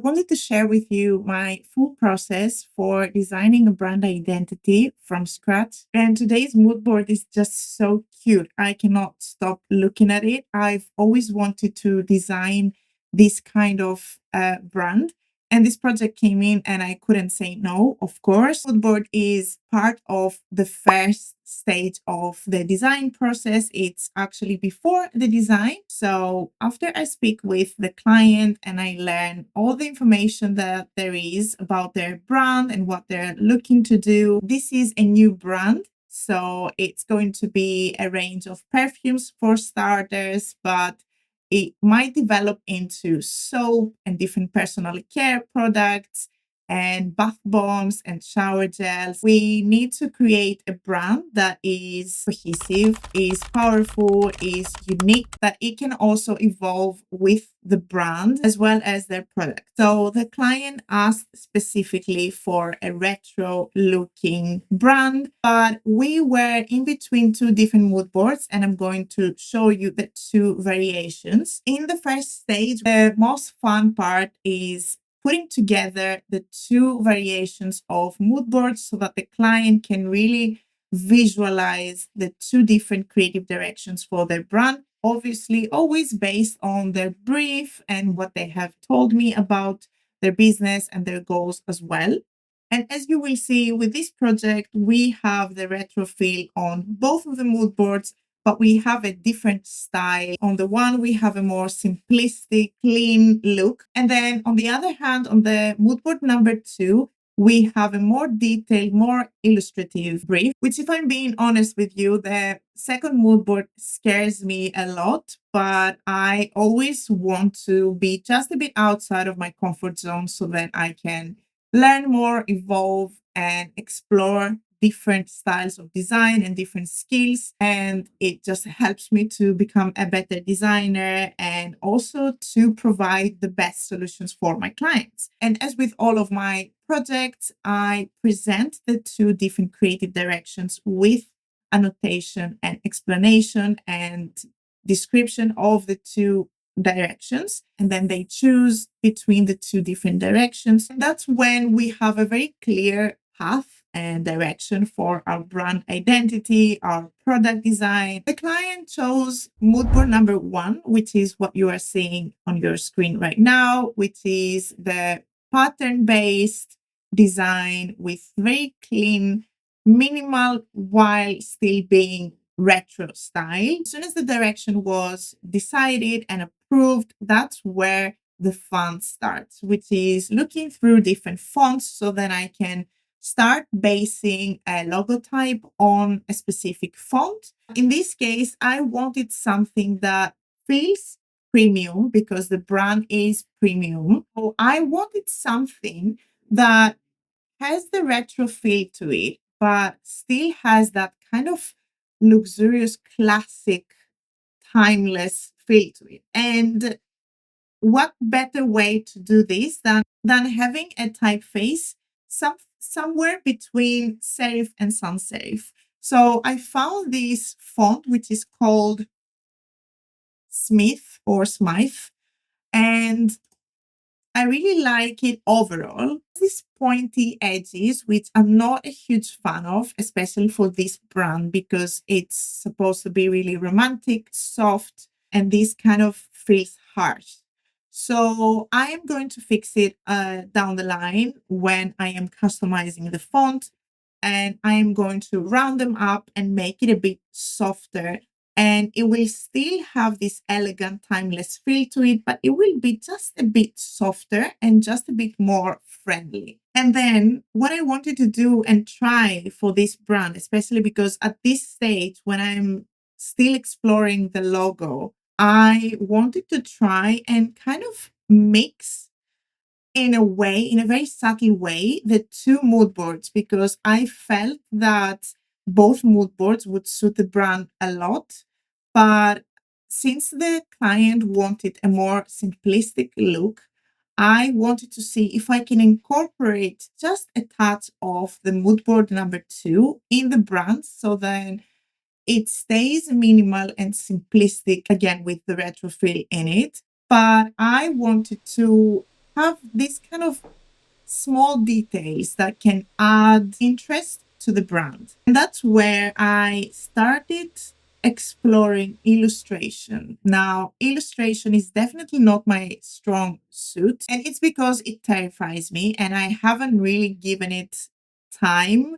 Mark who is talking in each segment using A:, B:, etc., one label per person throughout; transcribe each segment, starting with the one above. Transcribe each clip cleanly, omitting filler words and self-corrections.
A: Wanted to share with you my full process for designing a brand identity from scratch. And today's mood board is just so cute. I cannot stop looking at it. I've always wanted to design this kind of brand. And this project came in and I couldn't say no, of course. Mood board is part of the first stage of the design process. It's actually before the design. So after I speak with the client and I learn all the information that there is about their brand and what they're looking to do, this is a new brand. So it's going to be a range of perfumes for starters, but it might develop into soap and different personal care products and bath bombs and shower gels. We need to create a brand that is cohesive, is powerful, is unique, that it can also evolve with the brand as well as their product. So the client asked specifically for a retro looking brand, but we were in between two different mood boards, and I'm going to show you the two variations. In the first stage, the most fun part is putting together the two variations of mood boards so that the client can really visualize the two different creative directions for their brand. Obviously, always based on their brief and what they have told me about their business and their goals as well. And as you will see with this project, we have the retro feel on both of the mood boards, but we have a different style. On the one, we have a more simplistic, clean look. And then on the other hand, on the mood board number 2, we have a more detailed, more illustrative brief, which, if I'm being honest with you, the second mood board scares me a lot, but I always want to be just a bit outside of my comfort zone so that I can learn more, evolve, and explore different styles of design and different skills. And it just helps me to become a better designer and also to provide the best solutions for my clients. And as with all of my projects, I present the two different creative directions with annotation and explanation and description of the two directions, and then they choose between the two different directions. And that's when we have a very clear path and direction for our brand identity, our product design. The client chose mood board number 1, which is what you are seeing on your screen right now, which is the pattern based design with very clean, minimal, while still being retro style. As soon as the direction was decided and approved, that's where the fun starts, which is looking through different fonts so that I can start basing a logotype on a specific font. In this case, I wanted something that feels premium because the brand is premium. So I wanted something that has the retro feel to it, but still has that kind of luxurious, classic, timeless feel to it. And what better way to do this than having a typeface somewhere between serif and sans serif? So I found this font, which is called Smith or Smythe, and I really like it overall. These pointy edges, which I'm not a huge fan of, especially for this brand, because it's supposed to be really romantic, soft, and this kind of feels harsh. So I am going to fix it down the line when I am customizing the font, and I am going to round them up and make it a bit softer, and it will still have this elegant, timeless feel to it, but it will be just a bit softer and just a bit more friendly. And then what I wanted to do and try for this brand, especially because at this stage, when I'm still exploring the logo, I wanted to try and kind of mix in a way, in a very subtle way, the two mood boards, because I felt that both mood boards would suit the brand a lot. But since the client wanted a more simplistic look, I wanted to see if I can incorporate just a touch of the mood board number 2 in the brand so then it stays minimal and simplistic, again, with the retro feel in it. But I wanted to have this kind of small details that can add interest to the brand. And that's where I started exploring illustration. Now, illustration is definitely not my strong suit, and it's because it terrifies me, and I haven't really given it time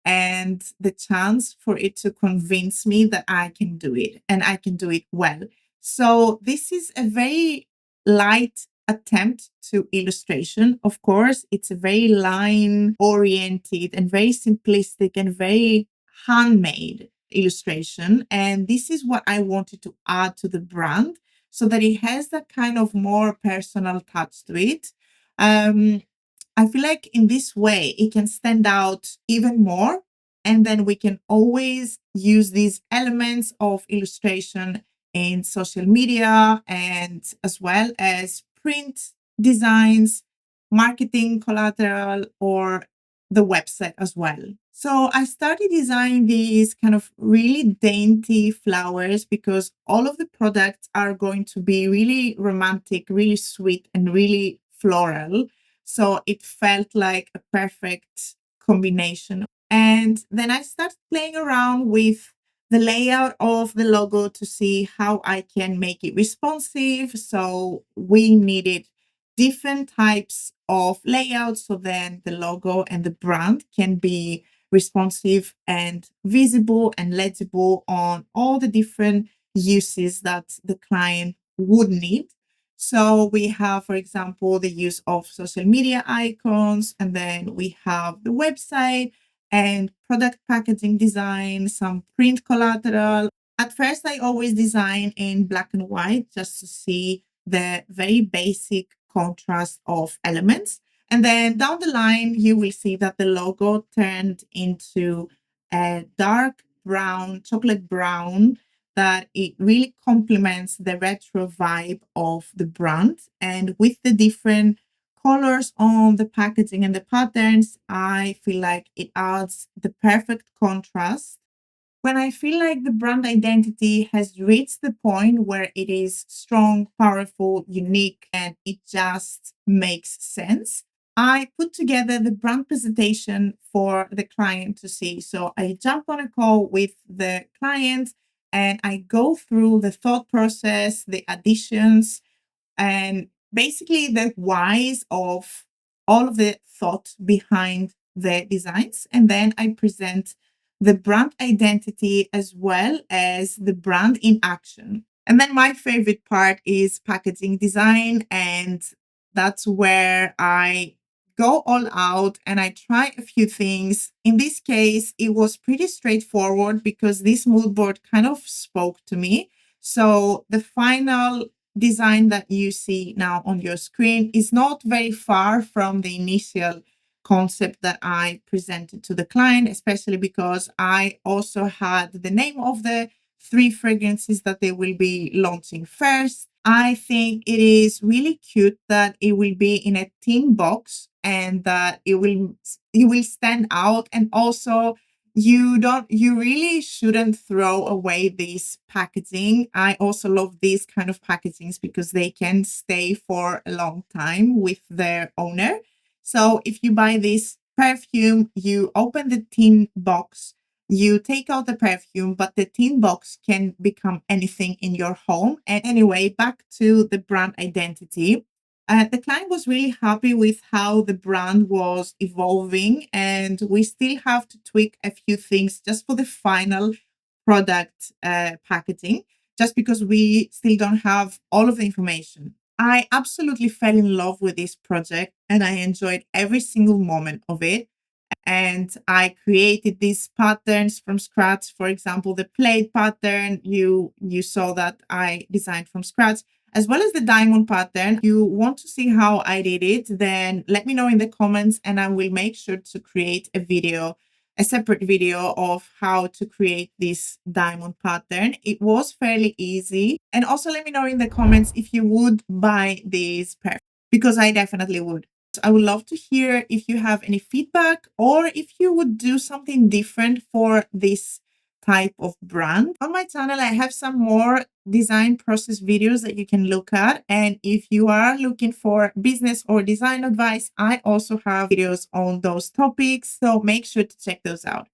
A: and the chance for it to convince me that I can do it and I can do it well. So, this is a very light attempt to illustration. Of course, it's a very line oriented and very simplistic and very handmade illustration. And this is what I wanted to add to the brand so that it has that kind of more personal touch to it. Um, I feel like in this way, it can stand out even more. And then we can always use these elements of illustration in social media and as well as print designs, marketing collateral, or the website as well. So I started designing these kind of really dainty flowers because all of the products are going to be really romantic, really sweet, and really floral. So it felt like a perfect combination. And then I started playing around with the layout of the logo to see how I can make it responsive. So we needed different types of layouts so then the logo and the brand can be responsive and visible and legible on all the different uses that the client would need. So we have, for example, the use of social media icons, and then we have the website and product packaging design, some print collateral. At first, I always design in black and white just to see the very basic contrast of elements. And then down the line, you will see that the logo turned into a dark brown, chocolate brown, that it really complements the retro vibe of the brand. And with the different colors on the packaging and the patterns, I feel like it adds the perfect contrast. When I feel like the brand identity has reached the point where it is strong, powerful, unique, and it just makes sense, I put together the brand presentation for the client to see. So I jump on a call with the client and I go through the thought process, the additions, and basically the whys of all of the thought behind the designs. And then I present the brand identity as well as the brand in action. And then my favorite part is packaging design. And that's where I go all out and I try a few things. In this case, it was pretty straightforward because this mood board kind of spoke to me. So the final design that you see now on your screen is not very far from the initial concept that I presented to the client, especially because I also had the name of the three fragrances that they will be launching first. I think it is really cute that it will be in a tin box and that it will stand out, and also you really shouldn't throw away this packaging. I also love these kind of packagings because they can stay for a long time with their owner. So if you buy this perfume, you open the tin box, you take out the perfume, but the tin box can become anything in your home. And anyway, back to the brand identity. The client was really happy with how the brand was evolving, and we still have to tweak a few things just for the final product packaging, just because we still don't have all of the information. I absolutely fell in love with this project and I enjoyed every single moment of it. And I created these patterns from scratch. For example, the plate pattern, you saw that I designed from scratch, as well as the diamond pattern. You want to see how I did it, then let me know in the comments and I will make sure to create a separate video of how to create this diamond pattern. It was fairly easy. And also let me know in the comments if you would buy this perfume, because I definitely would. I would love to hear if you have any feedback or if you would do something different for this type of brand. On my channel, I have some more design process videos that you can look at. And if you are looking for business or design advice, I also have videos on those topics. So make sure to check those out.